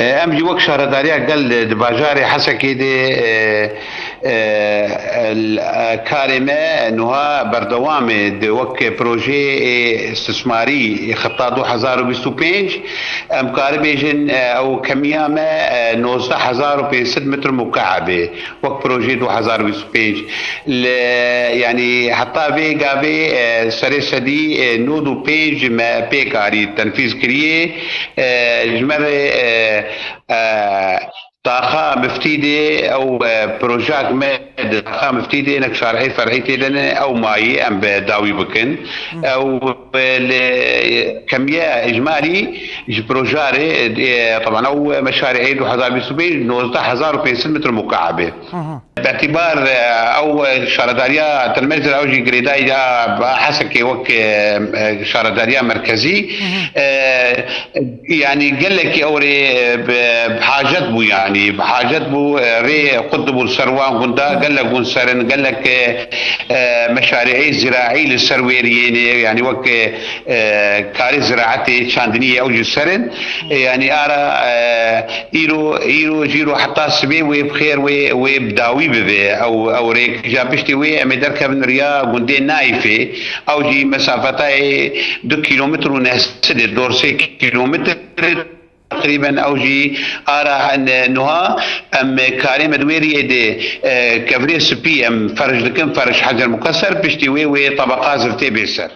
ام جي وەک شارەداریە گەل دباژارێ حەسەکێ دێ کارێ me niha berdewamê di wek projeyê istismarî xeta 2025 em karibêjin ew kemiya me 19500 metr mukebê wek projeyê 2025 yani heta vê gavê serê sedî 95 me pêkarî tenfîz kiriye ji me re طاقة مفتيدة أو بروجاك ماد طاقة مفتيدة إنك شرعي فرعي تيدنا أو ماي أم بداوي بكن أو كمية إجمالي بروجاري طبعا أو مشاريع 2020 19500 متر مكعبة باعتبار أو شارداريا تلميذ أو جي جريداي حسك وك شارداريا مركزي يعني قال لك أوري بحاجات بو يعني بحاجات بو ري قدبوا السروان قندا قال لك سرن قال لك مشاريع زراعي للسرويريين يعني وك كاري زراعتي شاندنيه او جسرن يعني ارى ايرو جيرو حتى سبي وبخير وبداوي به او ريك جابشتي وي امدرك من ريا قندي نايفه او جي مسافتها 2 كيلومتر ونص دور 6 كيلومتر تقريبا او جي ارى ان نها ام كريم دويري دي كفري سبي ام فرج لكم فرج حجر مكسر بشتي وي طبقات زرتي بيسر